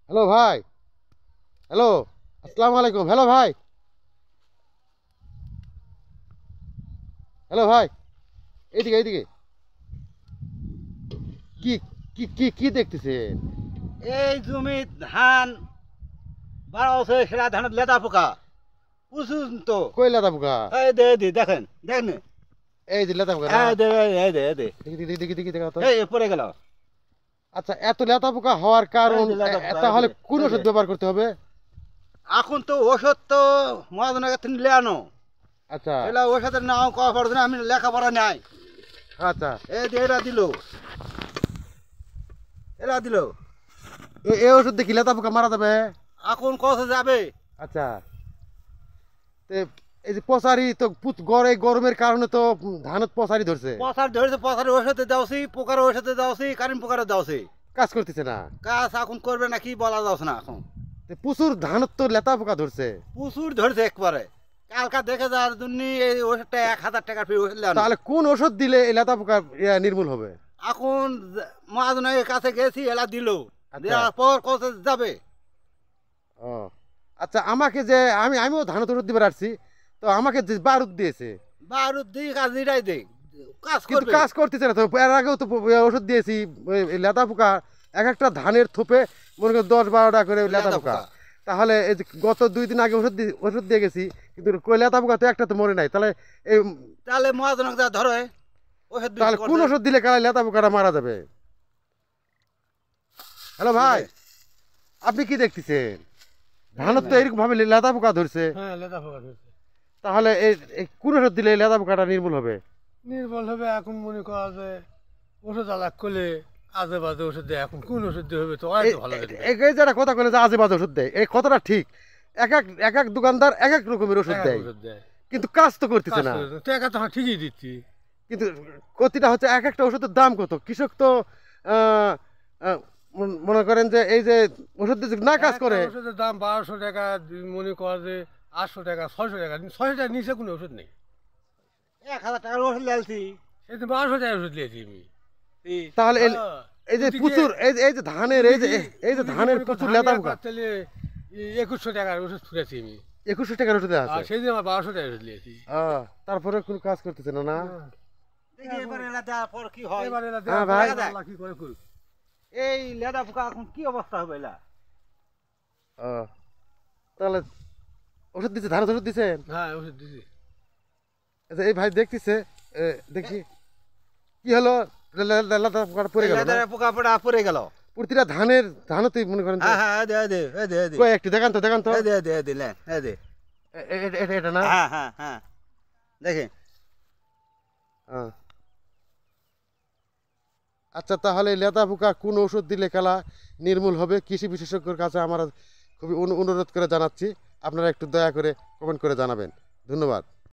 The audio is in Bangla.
হ্যালো ভাই। হ্যালো, আসসালামু আলাইকুম। হ্যালো ভাই। হ্যালো ভাই, এইদিকে এইদিকে। কি কি দেখতেছেন? এই জমি ধান বারো বছর সেরা ধানের লেদা পোকা বুঝুন তো। কই লেদা পোকা? এই দেখেন দেখেন। এই যে লেদা পোকা না? এই দেখি দেখা তো। পড়ে গেল। আচ্ছা, এত লেদা পোকা হওয়ার কারণ এই যে লেদা পোকা, তাহলে কোন এই যে। ওষুধ ব্যবহার করতে হবে? এখন তো ওষুধ তো মহাজনের থেকে নিলে আনো। আচ্ছা এলা ওষুধের নাম কওয়া পারছে না, আমি লেখাপড়া নাই। আচ্ছা, এই যে এরা দিল, এরা দিল। এই ওষুধ দেখি লেদা পোকা মারা যাবে? এখন কত যাবে? আচ্ছা, তে এই যে পচারি তো গড়ে গরমের কারণে তো ধানত পচারি ধরছে, পচার ধরেছে, পচার ওষুধে দেওয়াছি, পোকার ওষুধে দেওয়াছি, কারেন্ট পোকারে দেওয়াছি। কাজ করতেছে না। কাজ এখন করবে না কি বলা যাচ্ছে না এখন। প্রচুর ধানত তো লেদা পোকা ধরছে। প্রচুর ধরেছে একবারে। কালকা দেখে যাওয়ার জন্য এই ওষুধটা 1000 টাকার ফ্রি ওষুধ নেন। তাহলে কোন ওষুধ দিলে এই লেদা পোকা নির্মূল হবে? এখন মহাজনের কাছে গেছি, এলা দিল। আচ্ছা। দেওয়ার পর কত যাবে? ও আচ্ছা, আমাকে যে আমিও ধানত ওষুধ দিবার আসছি, তো আমাকে যে বারুদ দিয়েছে, বারুদ দিই কাজ নিটাই দেই, কাজ কিন্তু করবে। কাজ করতেছে না তো। এর আগেও তো ওষুধ দিয়েছি, ওই লেদা পোকা এক একটা ধানের থোপে মনে করেন 10-12টা করে লেদা লেদা পোকা। পোকা। তাহলে এই যে গত 2 দিন আগে ওষুধ দিয়ে গেছি, কিন্তু কই লেদা পোকা তো একটা তো মরে নাই। তাহলে এই তাহলে মহাজনক যা ধরে ওষুধ বিক্রি তাহলে কোন করছে। ওষুধ দিলে কালে লেদা পোকাটা মারা যাবে? হ্যালো ভাই, আপনি কি দেখতেছেন? ধানত তো এরকম ভাবে লেদা পোকা ধরছে, হ্যাঁ, লেদা পোকা ধরছে। তাহলে এই কোন ওষুধ দিলে এই লেদা পোকাটা নির্মূল হবে? নির্বল হবে এখন মনে করা যে ওষুধ আলাক করলে আজে বাজে ওষুধ দেয়, এখন কোন ওষুধ দিয়ে হবে তো আর তো ভালো দেখবে। এই যারা কথা বলে যে আজে বাজে ওষুধ দেয়, এই কথাটা ঠিক। এক এক দোকানদার এক এক রকমের ওষুধ দেয়, ওষুধ দেয় কিন্তু কাজ তো করতেছে কাজ না। করে তো। টাকা তো ঠিকই দিচ্ছি। কিন্তু ক্ষতিটা হচ্ছে এক একটা ওষুধের দাম কত। কৃষক তো আহ, আহ, মনে করেন যে এই যে ওষুধ দিয়ে যদি না কাজ করে, একটা ওষুধের দাম 1200 টাকা, মনে কর যে 800 টাকা, 600 টাকা। 600 টাকার নিচে কোনো ওষুধ নেই। 1000 টাকার ওষুধ লেলছি। এই তো 1200 টাকার ওষুধ নিয়েছি আমি। তাহলে হ্যাঁ। এই যে ওদিকে- প্রচুর এই যে ধানের এই যে ওদিকে ধানের মনে কর প্রচুর ধান লেদা একবার পোকা। তাহলে 2100 টাকার ওষুধ ছুড়েছি আমি। 2100 টাকার ওষুধে আর আছে। সেই দিন আমার 1200 টাকার ওষুধ নিয়েছি। তারপরে কোনো কাজ করতেছে না না? দেখি এবার এলা দেওয়ার পর কি হয়। এবার এরা হ্যাঁ দেওয়ার ভাই। পর আল্লাহ কি করে করুক। এই লেদা পোকা এখন কি অবস্থা হবে এলা? তাহলে ওষুধ দিচ্ছে, ধানের ওষুধ দিচ্ছেন? হ্যাঁ, ওষুধ দিছি। আচ্ছা, এই ভাই দেখতেছে, দেখি কি হলো। লেদা পোকাটা পড়ে গেল না? লেদার পোকা পড়া পড়ে গেল। প্রতিটা ধানতেই মনে করেন যে- হ্যাঁ হ্যাঁ, দে। কই একটু দেখান তো দে লে, দে। এটা না? হ্যাঁ দেখে। হ্যাঁ। আচ্ছা, তাহলে লেদা পোকা কোন ওষুধ দিলে খেলা নির্মূল হবে? কৃষি বিশেষজ্ঞর কাছে আমরা খুবই অনুরোধ করে জানাচ্ছি, আপনারা একটু দয়া করে কমেন্ট করে জানাবেন। ধন্যবাদ।